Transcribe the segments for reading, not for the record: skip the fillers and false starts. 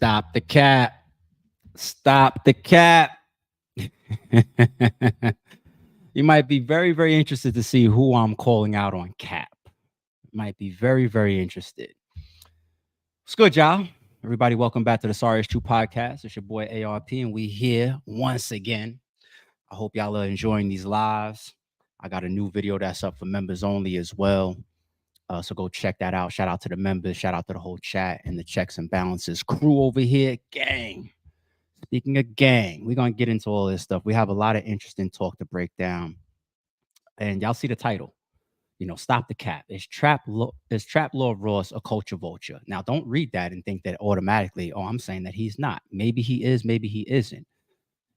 Stop the cap. Stop the cap. You might be very, very interested to see who I'm calling out on cap. Might be very, very interested. What's good, y'all? Everybody, welcome back to the Sorry It's True podcast. It's your boy ARP, and we here once again. I hope y'all are enjoying these lives. I got a new video that's up for members only as well. So go check that out. Shout out to the members. Shout out to the whole chat and the checks and balances crew over here. Gang. Speaking of gang, we're going to get into all this stuff. We have a lot of interesting talk to break down. And y'all see the title. Stop the cap. Is Trap Lord Ross a culture vulture? Now, don't read that and think that automatically, I'm saying that he's not. Maybe he is, maybe he isn't.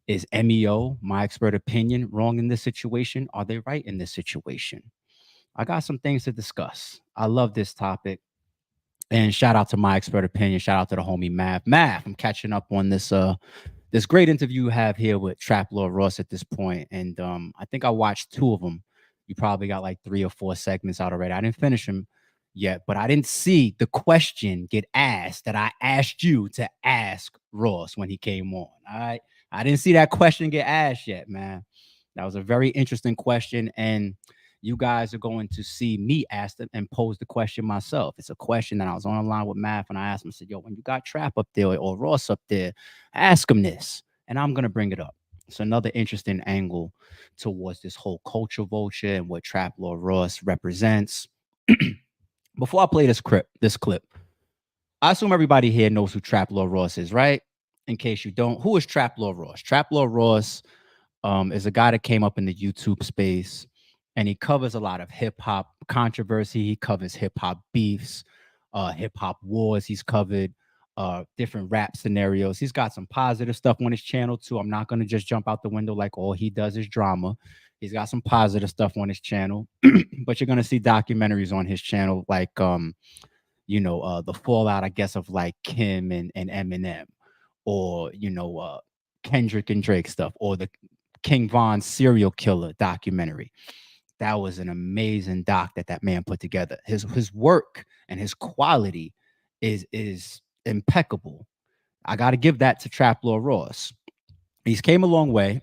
Is MEO, my expert opinion, wrong in this situation? Are they right in this situation? I got some things to discuss. I love this topic. And shout out to my expert opinion. Shout out to the homie Mav. I'm catching up on this this great interview you have here with Trap Lord Ross at this point. And I think I watched 2 of them. You probably got like 3 or 4 segments out already. I didn't finish them yet, but I didn't see the question get asked that I asked you to ask Ross when he came on. All right. I didn't see that question get asked yet, man. That was a very interesting question. And you guys are going to see me ask them and pose the question myself. It's a question that I was on the line with Math and I asked him, I said, yo, when you got Trap up there or Ross up there, ask him this. And I'm going to bring it up. It's another interesting angle towards this whole culture vulture and what Trap Lord Ross represents. Before I play this clip, I assume everybody here knows who Trap Lord Ross is, right? In case you don't, who is Trap Lord Ross? Trap Lord Ross is a guy that came up in the YouTube space. And he covers a lot of hip hop controversy. He covers hip hop beefs, hip hop wars. He's covered different rap scenarios. He's got some positive stuff on his channel too. I'm not going to just jump out the window like all he does is drama. He's got some positive stuff on his channel, but you're going to see documentaries on his channel like, the fallout, I guess, of like Kim and Eminem, or, Kendrick and Drake stuff, or the King Von serial killer documentary. That was an amazing doc that man put together. His work and his quality is impeccable. I got to give that to Trap Lord Ross. He's came a long way.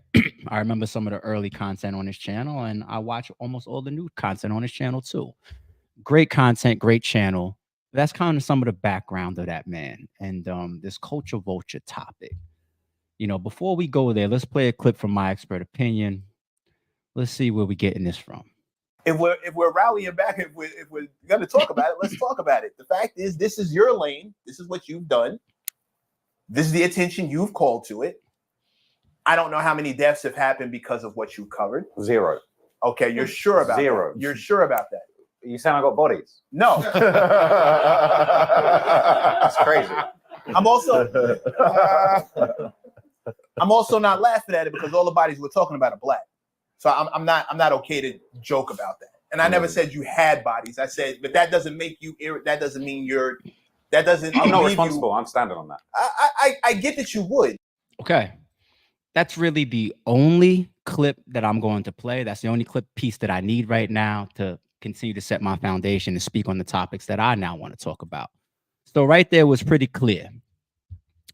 I remember some of the early content on his channel, and I watch almost all the new content on his channel too. Great content, great channel. That's kind of some of the background of that man and this culture vulture topic. Before we go there, let's play a clip from my expert opinion. Let's see where we're getting this from. If we're rallying back, if we're going to talk about it, let's talk about it. The fact is, this is your lane. This is what you've done. This is the attention you've called to it. I don't know how many deaths have happened because of what you covered. 0. Okay, you're sure about 0. That? You're sure about that? You saying I got bodies? No. That's crazy. I'm also not laughing at it because all the bodies we're talking about are black. So I'm not okay to joke about that. And I never said you had bodies. I said, but that doesn't make you. That doesn't mean you're. That doesn't. I'm not responsible. I'm standing on that. I get that you would. Okay, that's really the only clip that I'm going to play. That's the only clip piece that I need right now to continue to set my foundation and speak on the topics that I now want to talk about. So right there was pretty clear.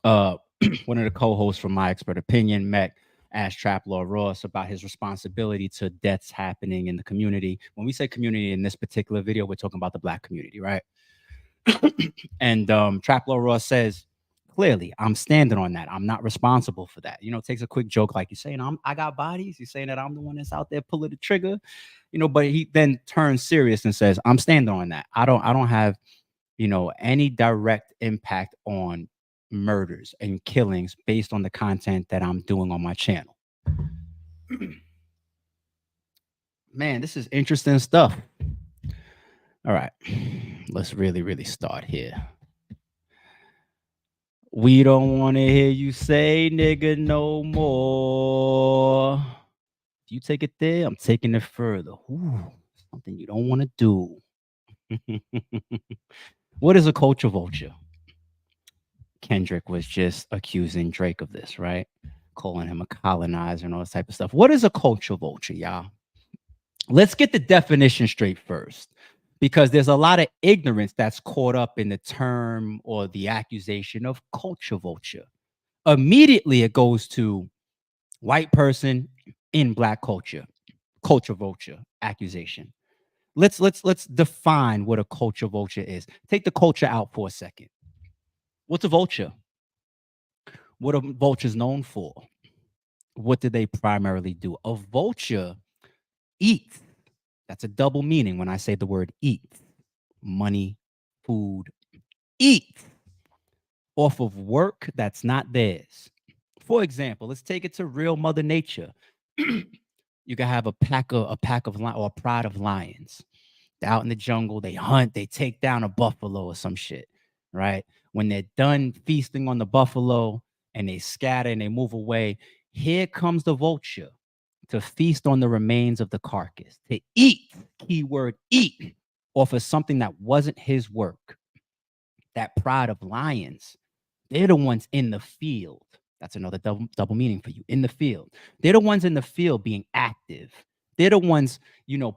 One of the co-hosts from My Expert Opinion, Mac, asked Trap Lord Ross about his responsibility to deaths happening in the community. When we say community in this particular video, we're talking about the black community, right? And Trap Lord Ross says, clearly, I'm standing on that. I'm not responsible for that. Takes a quick joke like you're saying, I got bodies. You're saying that I'm the one that's out there pulling the trigger, but he then turns serious and says, I'm standing on that. I don't have, any direct impact on murders and killings based on the content that I'm doing on my channel. Man, this is interesting stuff. All right, let's really start here. We don't want to hear you say nigga no more. If you take it there, I'm taking it further. Ooh, something you don't want to do. What is a culture vulture? Kendrick was just accusing Drake of this, right? Calling him a colonizer and all this type of stuff. What is a culture vulture, y'all? Let's get the definition straight first. because there's a lot of ignorance that's caught up in the term or the accusation of culture vulture. Immediately it goes to white person in black culture, culture vulture accusation. Let's define what a culture vulture is. Take the culture out for a second. What's a vulture? What are vultures known for? What do they primarily do? A vulture eats. That's a double meaning when I say the word eat. Money, food, eat off of work that's not theirs. For example, let's take it to real Mother Nature. You can have a pack of or a pride of lions. They're out in the jungle, they hunt, they take down a buffalo or some shit, right? When they're done feasting on the buffalo and they scatter and they move away, here comes the vulture to feast on the remains of the carcass, to eat, keyword eat, off of something that wasn't his work. That pride of lions, they're the ones in the field. That's another double meaning for you. In the field. They're the ones in the field being active. They're the ones,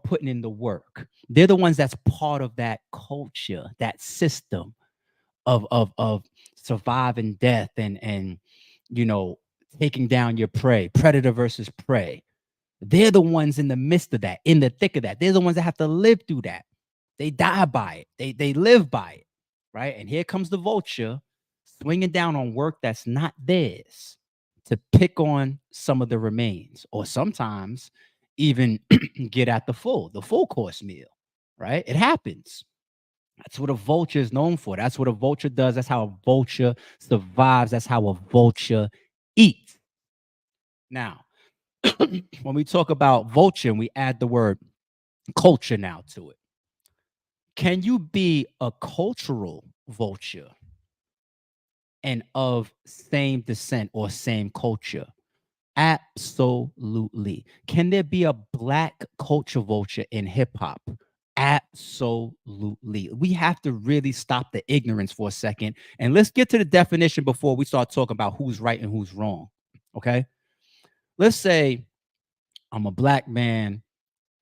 putting in the work. They're the ones that's part of that culture, that system of surviving death and you know, taking down your prey, predator versus prey. They're the ones in the midst of that, in the thick of that. They're the ones that have to live through that. They die by it. They live by it, right? And here comes the vulture swinging down on work that's not theirs to pick on some of the remains, or sometimes even get at the full course meal, right? It happens. That's what a vulture is known for. That's what a vulture does. That's how a vulture survives. That's how a vulture eats. Now, when we talk about vulture and we add the word culture now to it, can you be a cultural vulture and of same descent or same culture? Absolutely. Can there be a black culture vulture in hip hop? Absolutely. We have to really stop the ignorance for a second and let's get to the definition before we start talking about who's right and who's wrong. Okay. Let's say I'm a black man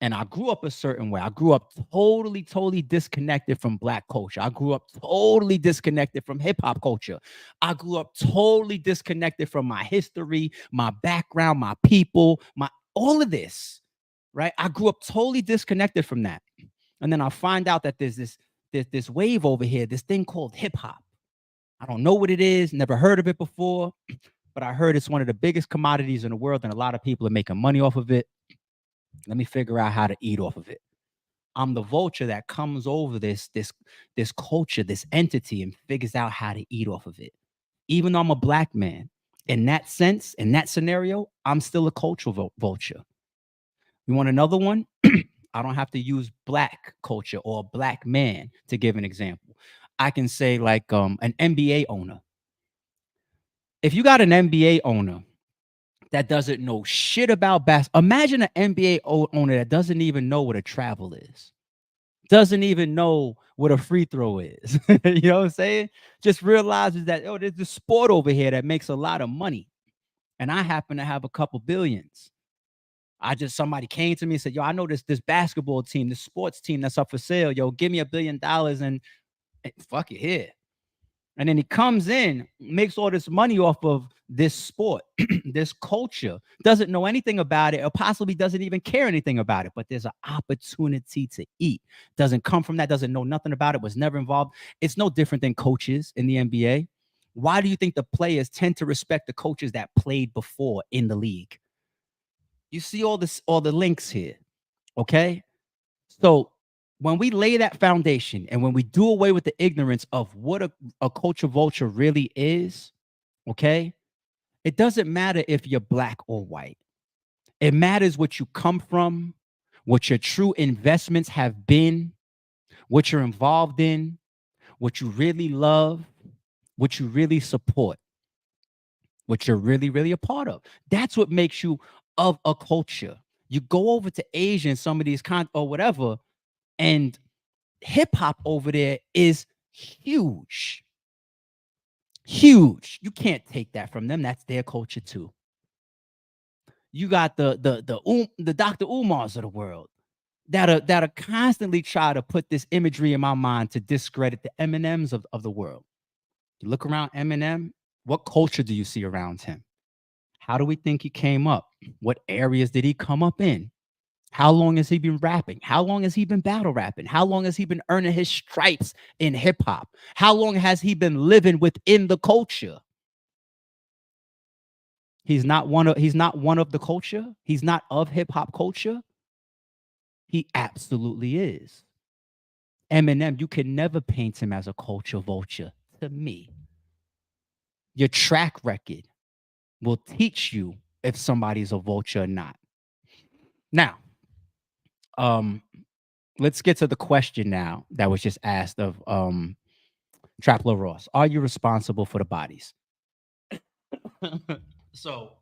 and I grew up a certain way. I grew up totally disconnected from black culture. I grew up totally disconnected from hip hop culture. I grew up totally disconnected from my history, my background, my people, my all of this, right? I grew up totally disconnected from that. And then I find out that there's this wave over here, this thing called hip hop. I don't know what it is, never heard of it before, but I heard it's one of the biggest commodities in the world and a lot of people are making money off of it. Let me figure out how to eat off of it. I'm the vulture that comes over this culture, this entity, and figures out how to eat off of it. Even though I'm a black man, in that sense, in that scenario, I'm still a cultural vulture. You want another one? I don't have to use black culture or black man to give an example. I can say like an NBA owner. If you got an NBA owner that doesn't know shit about basketball, imagine an NBA owner that doesn't even know what a travel is, doesn't even know what a free throw is. You know what I'm saying? Just realizes that, oh, there's this sport over here that makes a lot of money. And I happen to have a couple billions. Somebody came to me and said, yo, I know this basketball team, this sports team that's up for sale. Yo, give me $1 billion and fuck it here. And then he comes in, makes all this money off of this sport, this culture, doesn't know anything about it, or possibly doesn't even care anything about it. But there's an opportunity to eat. Doesn't come from that, doesn't know nothing about it, was never involved. It's no different than coaches in the NBA. Why do you think the players tend to respect the coaches that played before in the league? You see all the links here. Okay. So when we lay that foundation and when we do away with the ignorance of what a culture vulture really is, okay, it doesn't matter if you're black or white. It matters what you come from, what your true investments have been, what you're involved in, what you really love, what you really support, what you're really a part of. That's what makes you of a culture. You go over to Asia and some of these or whatever, and hip hop over there is huge. Huge. You can't take that from them. That's their culture too. You got the Dr. Umars of the world. that'll constantly try to put this imagery in my mind to discredit the Eminems of the world. You look around Eminem, what culture do you see around him? How do we think he came up? What areas did he come up in? How long has he been rapping? How long has he been battle rapping? How long has he been earning his stripes in hip hop? How long has he been living within the culture? He's not one of the culture. He's not of hip hop culture. He absolutely is. Eminem, you can never paint him as a culture vulture to me. Your track record will teach you if somebody's a vulture or not. Now, let's get to the question now that was just asked of Traplo Ross. Are you responsible for the bodies? So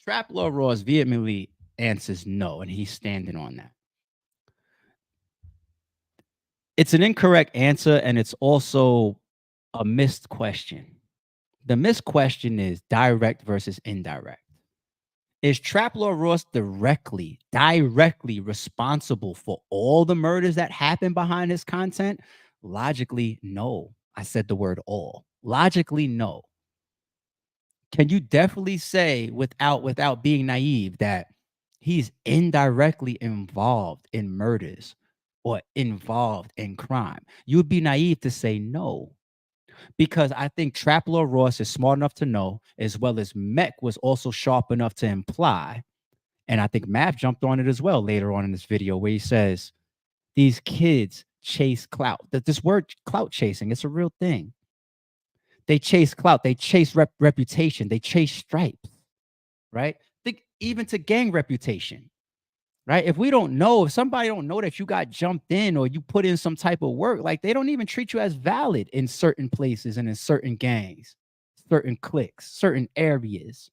Traplo Ross vehemently answers no, and he's standing on that. It's an incorrect answer, and it's also a missed question. The missed question is direct versus indirect. Is Traplo Ross directly responsible for all the murders that happen behind his content? Logically, no. I said the word all. Logically, no. Can you definitely say without being naive that he's indirectly involved in murders or involved in crime? You would be naive to say no. Because I think Traplo Ross is smart enough to know, as well as Mech was also sharp enough to imply. And I think Mav jumped on it as well later on in this video, where he says these kids chase clout. That this word clout chasing, it's a real thing. They chase clout, they chase reputation, they chase stripes, right? Think even to gang reputation, right? If somebody don't know that you got jumped in or you put in some type of work, like they don't even treat you as valid in certain places and in certain gangs, certain cliques, certain areas,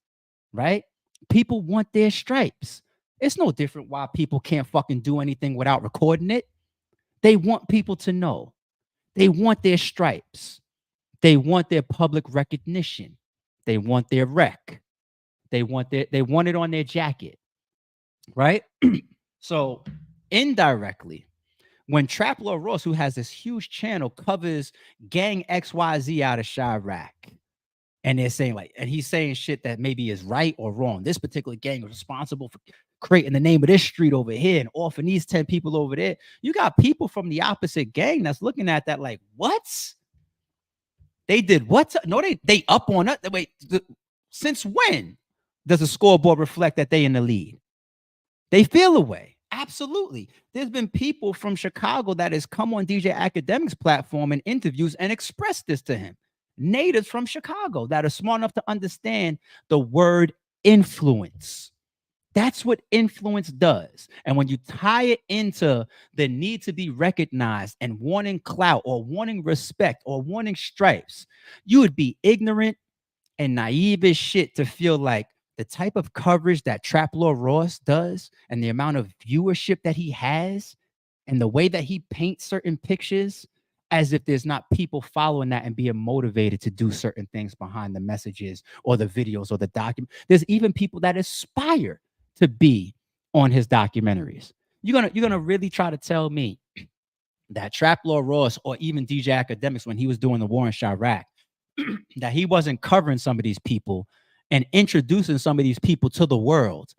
right? People want their stripes. It's no different why people can't fucking do anything without recording it. They want people to know. They want their stripes. They want their public recognition. They want their rec. They want it on their jacket, right? So indirectly, when Traplo Ross, who has this huge channel, covers gang XYZ out of Chirac, and they're saying and he's saying shit that maybe is right or wrong. This particular gang is responsible for creating the name of this street over here and offing these 10 people over there. You got people from the opposite gang that's looking at that like, what? They did what? No, they up on it. Wait, since when does the scoreboard reflect that they in the lead? They feel away. Absolutely. There's been people from Chicago that has come on DJ Academic's platform and interviews and expressed this to him. Natives from Chicago that are smart enough to understand the word influence. That's what influence does. And when you tie it into the need to be recognized and wanting clout or wanting respect or wanting stripes, you would be ignorant and naive as shit to feel like the type of coverage that Traplo Ross does and the amount of viewership that he has and the way that he paints certain pictures, as if there's not people following that and being motivated to do certain things behind the messages or the videos or the document. There's even people that aspire to be on his documentaries. You're gonna really try to tell me that Traplo Ross or even DJ Academics, when he was doing the war in Chirac, that he wasn't covering some of these people and introducing some of these people to the world,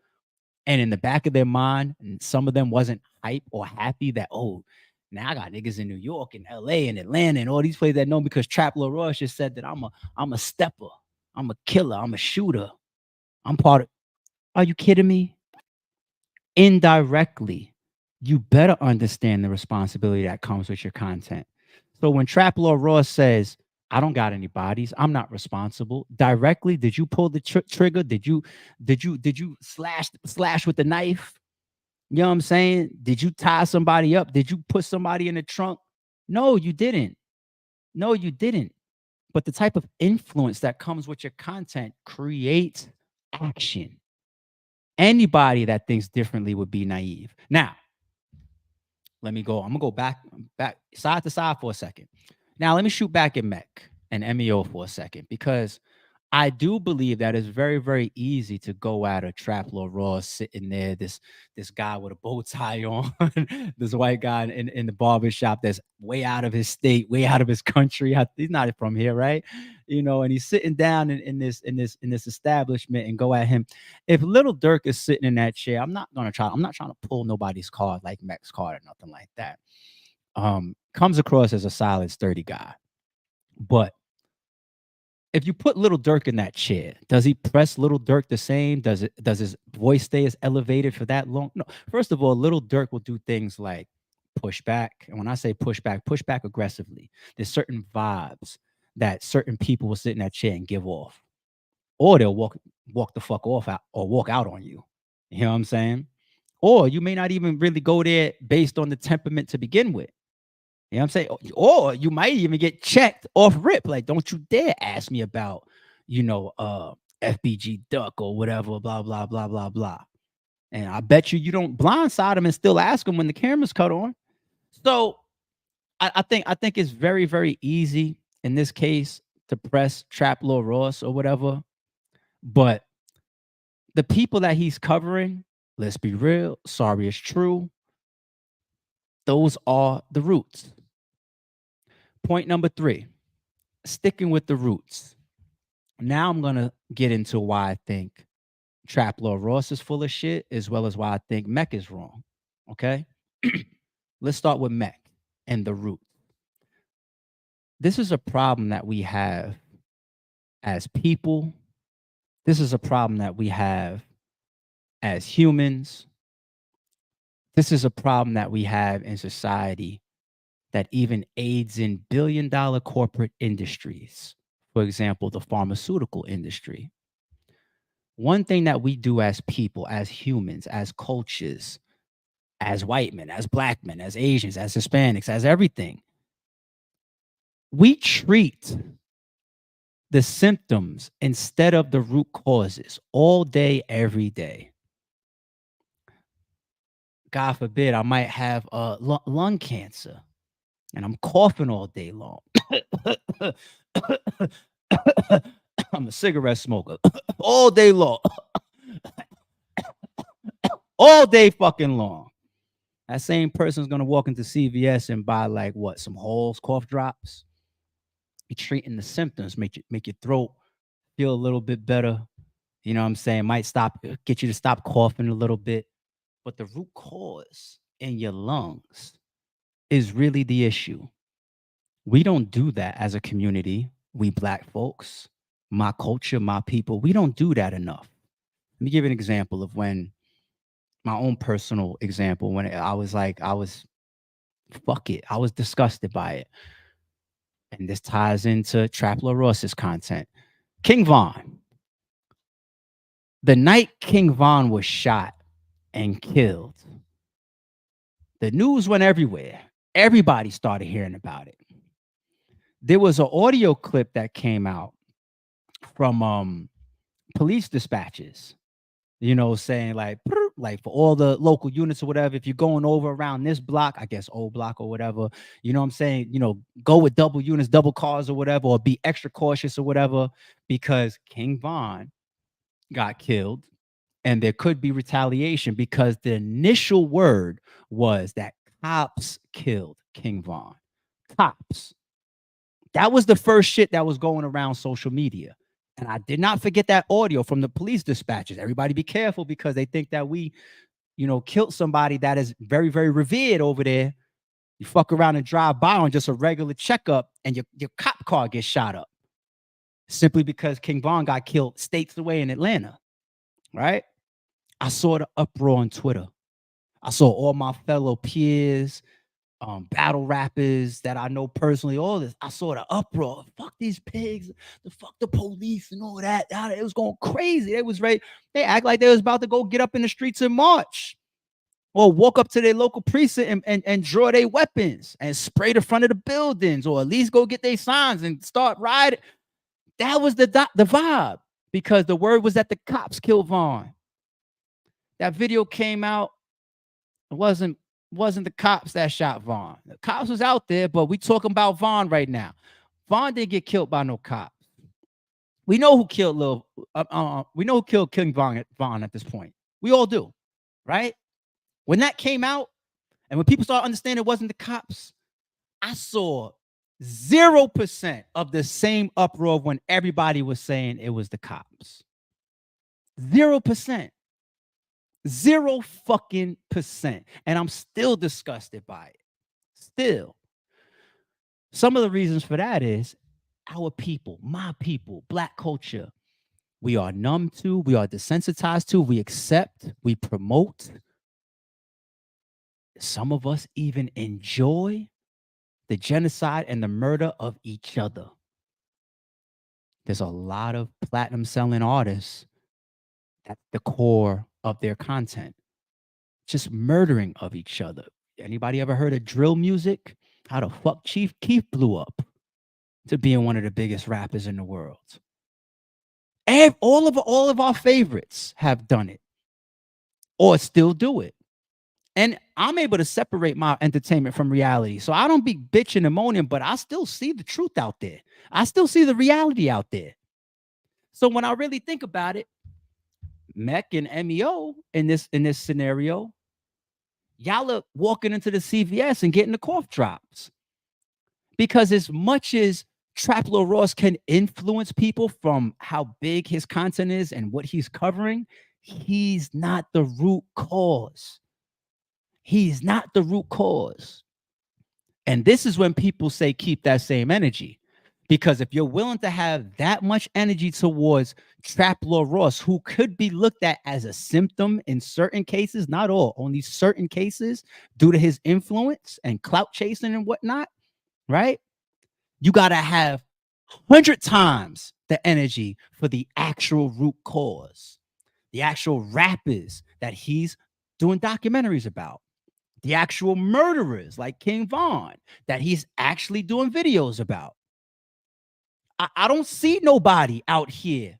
and in the back of their mind, some of them wasn't hype or happy that, oh, now I got niggas in New York and LA and Atlanta and all these places that know me because Traplo Ross just said that I'm a stepper, I'm a killer, I'm a shooter, I'm part of. Are you kidding me? Indirectly, you better understand the responsibility that comes with your content. So when Traplo Ross says, I don't got any bodies, I'm not responsible. Directly, did you pull the trigger? Did you slash with the knife? You know what I'm saying? Did you tie somebody up? Did you put somebody in the trunk? No, you didn't. No, you didn't. But the type of influence that comes with your content creates action. Anybody that thinks differently would be naive. Now, let me go. I'm gonna go back side to side for a second. Now, let me shoot back at Mech and MEO for a second, because I do believe that it's very, very easy to go at a Trap Lord Ross sitting there, this guy with a bow tie on, this white guy in the barber shop that's way out of his state, way out of his country. He's not from here, right? And he's sitting down in this establishment and go at him. If Little Dirk is sitting in that chair, I'm not trying to pull nobody's card like Mech's card or nothing like that. Comes across as a solid, sturdy guy. But if you put Little Dirk in that chair, does he press Little Dirk the same? Does his voice stay as elevated for that long? No. First of all, Little Dirk will do things like push back. And when I say push back aggressively. There's certain vibes that certain people will sit in that chair and give off. Or they'll walk the fuck off out or walk out on you. You know what I'm saying? Or you may not even really go there based on the temperament to begin with. You know what I'm saying? Or you might even get checked off rip. Like, don't you dare ask me about, FBG Duck or whatever, blah, blah, blah, blah, blah. And I bet you don't blindside him and still ask him when the camera's cut on. So I think it's very, very easy in this case to press Trap Lord Ross or whatever. But the people that he's covering, let's be real, sorry it's true. Those are the roots. Point number 3, sticking with the roots. Now I'm going to get into why I think Trap Lord Ross is full of shit, as well as why I think Mech is wrong. Okay? Let's start with Mech and the root. This is a problem that we have as people. This is a problem that we have as humans. This is a problem that we have in society that even aids in billion-dollar corporate industries. For example, the pharmaceutical industry. One thing that we do as people, as humans, as cultures, as white men, as black men, as Asians, as Hispanics, as everything, we treat the symptoms instead of the root causes all day, every day. God forbid, I might have lung cancer and I'm coughing all day long. I'm a cigarette smoker all day long. All day fucking long. That same person's gonna walk into CVS and buy like what? Some Halls cough drops. You're treating the symptoms, make your throat feel a little bit better. You know what I'm saying? Might get you to stop coughing a little bit. But the root cause in your lungs is really the issue. We don't do that as a community. We black folks, my culture, my people, we don't do that enough. Let me give you an example of when my own personal example, when I was fuck it. I was disgusted by it. And this ties into Trap Lord Ross's content. King Von. The night King Von was shot and killed, the news went everywhere. Everybody started hearing about it. There was an audio clip that came out from police dispatches, saying like for all the local units or whatever, if you're going over around this block, I guess old block or whatever, you know what I'm saying, go with double units, double cars or whatever, or be extra cautious or whatever, because King Von got killed and there could be retaliation, because the initial word was that cops killed King Von. Cops. That was the first shit that was going around social media. And I did not forget that audio from the police dispatches. Everybody be careful, because they think that we, killed somebody that is very, very revered over there. You fuck around and drive by on just a regular checkup and your cop car gets shot up simply because King Von got killed states away in Atlanta, right? I saw the uproar on Twitter. I saw all my fellow peers, battle rappers that I know personally, all this. I saw the uproar. Fuck these pigs, fuck the police and all that. It was going crazy. They act like they was about to go get up in the streets and march, or walk up to their local precinct and draw their weapons and spray the front of the buildings, or at least go get their signs and start riding. That was the vibe, because the word was that the cops killed Von. That video came out. It wasn't the cops that shot Von. The cops was out there, but we talking about Von right now. Von didn't get killed by no cops. We know who killed we know who killed King Von at this point. We all do, right? When that came out, and when people started understanding it wasn't the cops, I saw 0% of the same uproar when everybody was saying it was the cops. 0%. 0 fucking percent. And I'm still disgusted by it. Still. Some of the reasons for that is our people, my people, black culture. We are numb to, we are desensitized to, we accept, we promote. Some of us even enjoy the genocide and the murder of each other. There's a lot of platinum selling artists at the core of their content, just murdering of each other. Anybody ever heard of drill music? How the fuck Chief Keef blew up to being one of the biggest rappers in the world. And all of our favorites have done it or still do it. And I'm able to separate my entertainment from reality. So I don't be bitching and moaning, but I still see the truth out there. I still see the reality out there. So when I really think about it, Mech and MEO in this scenario, y'all are walking into the CVS and getting the cough drops. Because as much as Trap Lil Ross can influence people from how big his content is and what he's covering, he's not the root cause. He's not the root cause. And this is when people say keep that same energy. Because if you're willing to have that much energy towards Trap Lil Ross, who could be looked at as a symptom in certain cases, not all, only certain cases, due to his influence and clout chasing and whatnot, right? You got to have 100 times the energy for the actual root cause, the actual rappers that he's doing documentaries about, the actual murderers like King Von that he's actually doing videos about. I don't see nobody out here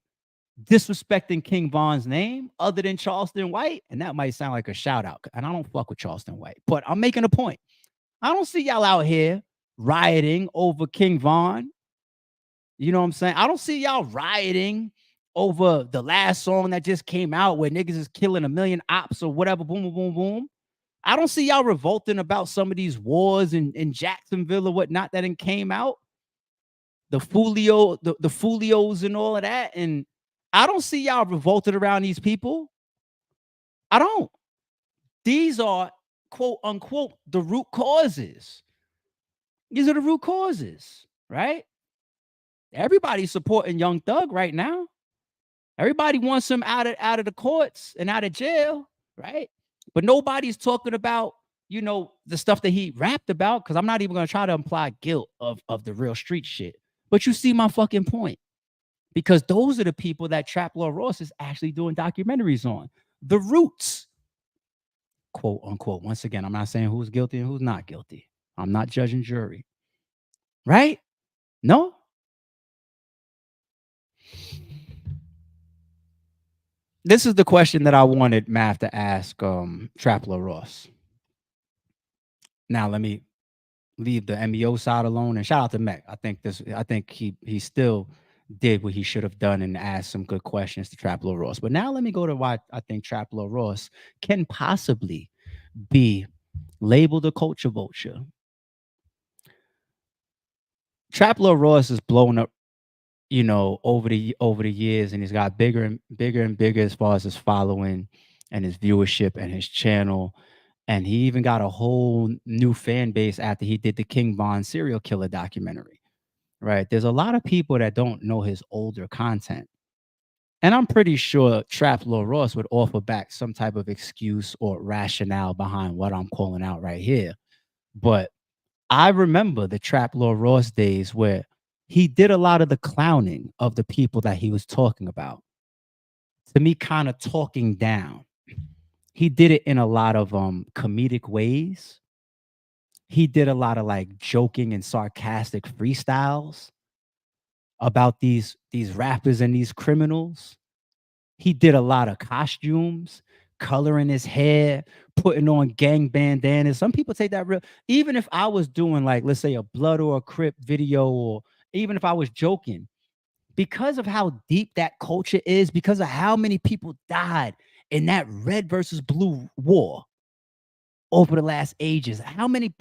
disrespecting King Von's name other than Charleston White. And that might sound like a shout out. And I don't fuck with Charleston White, but I'm making a point. I don't see y'all out here rioting over King Von. You know what I'm saying? I don't see y'all rioting over the last song that just came out where niggas is killing a million ops or whatever. Boom, boom, boom, boom. I don't see y'all revolting about some of these wars in Jacksonville or whatnot that came out. The Folios and all of that. And I don't see y'all revolted around these people. I don't. These are quote unquote the root causes. These are the root causes, right? Everybody's supporting Young Thug right now. Everybody wants him out of the courts and out of jail, right? But nobody's talking about, the stuff that he rapped about, because I'm not even going to try to imply guilt of the real street shit. But you see my fucking point. Because those are the people that Trap Lil Ross is actually doing documentaries on. The roots, quote unquote. Once again, I'm not saying who's guilty and who's not guilty. I'm not judging jury. Right? No? This is the question that I wanted Math to ask Trap Lil Ross. Now let me leave the MEO side alone and shout out to Mech. I think he still did what he should have done and asked some good questions to Trap Lil Ross. But now let me go to why I think Trap Lil Ross can possibly be labeled a culture vulture. Trap Lil Ross is blown up, over the years, and he's got bigger and bigger and bigger as far as his following and his viewership and his channel. And he even got a whole new fan base after he did the King Von serial killer documentary. Right. There's a lot of people that don't know his older content. And I'm pretty sure Trap Lil Ross would offer back some type of excuse or rationale behind what I'm calling out right here. But I remember the Trap Lil Ross days where he did a lot of the clowning of the people that he was talking about. To me, kind of talking down. He did it in a lot of comedic ways. He did a lot of like joking and sarcastic freestyles about these rappers and these criminals. He did a lot of costumes, coloring his hair, putting on gang bandanas. Some people take that real. Even if I was doing like, let's say a blood or a crip video, or even if I was joking, because of how deep that culture is, because of how many people died in that red versus blue war over the last ages, how many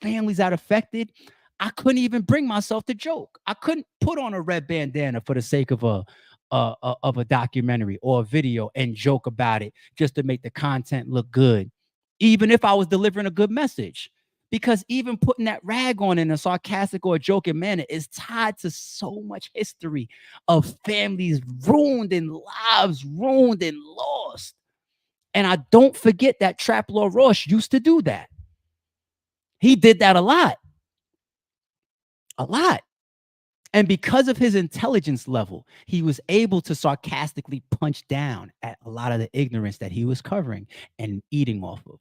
families that affected, I couldn't even bring myself to joke. I couldn't put on a red bandana for the sake of a documentary or a video and joke about it just to make the content look good, even if I was delivering a good message. Because even putting that rag on in a sarcastic or a joking manner is tied to so much history of families ruined and lives ruined and lost. And I don't forget that Trap Lord Ross used to do that. He did that a lot, a lot. And because of his intelligence level, he was able to sarcastically punch down at a lot of the ignorance that he was covering and eating off of.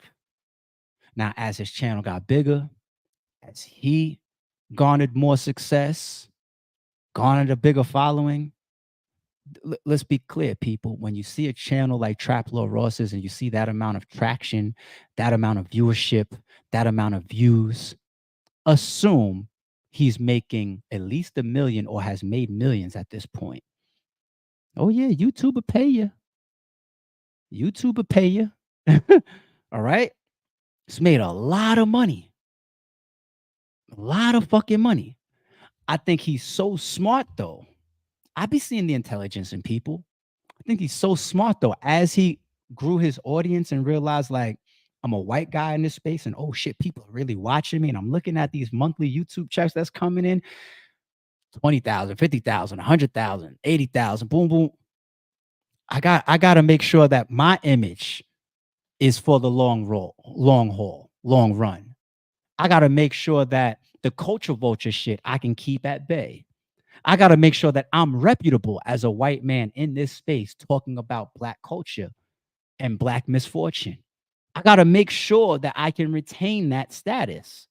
Now, as his channel got bigger, as he garnered more success, garnered a bigger following, let's be clear, people. When you see a channel like Trap Lord Ross's and you see that amount of traction, that amount of viewership, that amount of views, assume he's making at least $1 million or has made millions at this point. Oh yeah, YouTube will pay you. YouTube will pay you. All right. It's made a lot of money. A lot of fucking money. I think he's so smart though. I be seeing the intelligence in people. I think he's so smart though. As he grew his audience and realized like I'm a white guy in this space and oh shit, people are really watching me. And I'm looking at these monthly YouTube checks that's coming in. 20,000, 50,000, 100,000, 80,000, boom, boom. I got to make sure that my image is for the long haul, long run. I got to make sure that the culture vulture shit I can keep at bay. I got to make sure that I'm reputable as a white man in this space talking about Black culture and Black misfortune. I got to make sure that I can retain that status.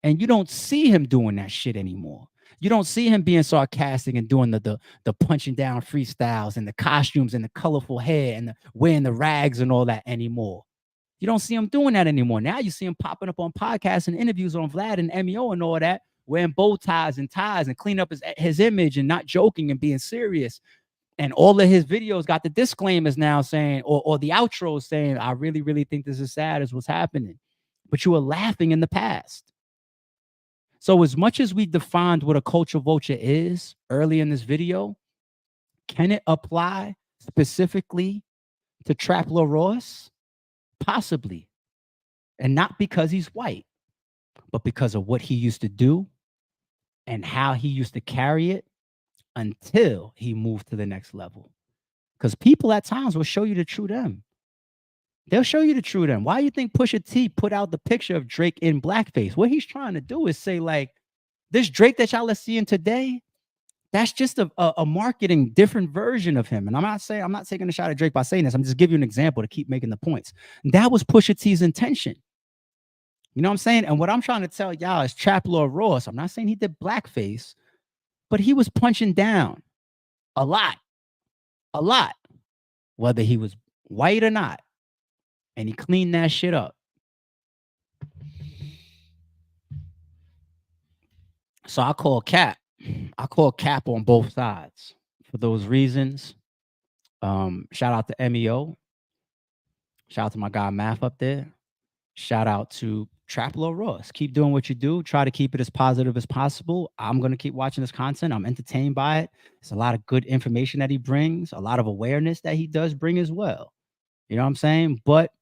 And you don't see him doing that shit anymore. You don't see him being sarcastic and doing the punching down freestyles and the costumes and the colorful hair and the wearing the rags and all that anymore. You don't see him doing that anymore. Now you see him popping up on podcasts and interviews on Vlad and MEO and all that, wearing bow ties and ties and clean up his image and not joking and being serious. And all of his videos got the disclaimers now saying, or the outros saying, I really, really think this is sad as what's happening. But you were laughing in the past. So as much as we defined what a culture vulture is early in this video, can it apply specifically to Trap Lord Ross? Possibly. And not because he's white, but because of what he used to do and how he used to carry it until he moved to the next level. Because people at times will show you the true them. They'll show you the true them. Why do you think Pusha T put out the picture of Drake in blackface? What he's trying to do is say, like, this Drake that y'all are seeing today, that's just a marketing different version of him. And I'm not taking a shot at Drake by saying this. I'm just giving you an example to keep making the points. That was Pusha T's intention. You know what I'm saying? And what I'm trying to tell y'all is Trap Lord Ross. I'm not saying he did blackface, but he was punching down a lot, whether he was white or not. And he cleaned that shit up. So I call cap on both sides for those reasons. Shout out to MEO. Shout out to my guy Math up there. Shout out to Trap Lord Ross. Keep doing what you do. Try to keep it as positive as possible. I'm going to keep watching this content. I'm entertained by it. It's a lot of good information that he brings, a lot of awareness that he does bring as well. You know what I'm saying? But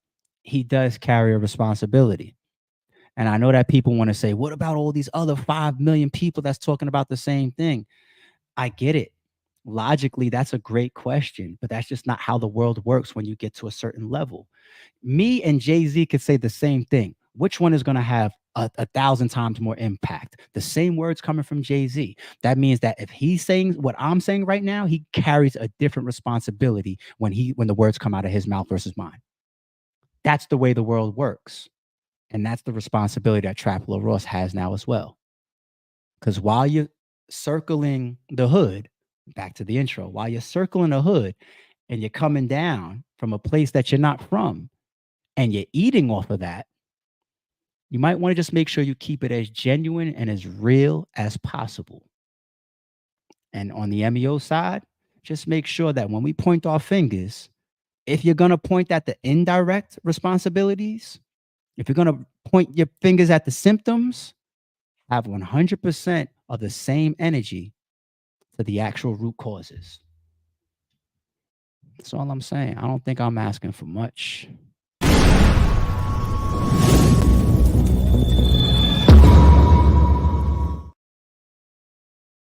he does carry a responsibility. And I know that people want to say, what about all these other 5 million people that's talking about the same thing? I get it. Logically, that's a great question, but that's just not how the world works when you get to a certain level. Me and Jay-Z could say the same thing. Which one is going to have a 1,000 times more impact? The same words coming from Jay-Z. That means that if he's saying what I'm saying right now, he carries a different responsibility when the words come out of his mouth versus mine. That's the way the world works. And that's the responsibility that Trap Lord Ross has now as well. Because while you're circling the hood, back to the intro, while you're circling the hood and you're coming down from a place that you're not from and you're eating off of that, you might want to just make sure you keep it as genuine and as real as possible. And on the MEO side, just make sure that when we point our fingers, if you're going to point at the indirect responsibilities, if you're going to point your fingers at the symptoms, have 100% of the same energy to the actual root causes. That's all I'm saying. I don't think I'm asking for much.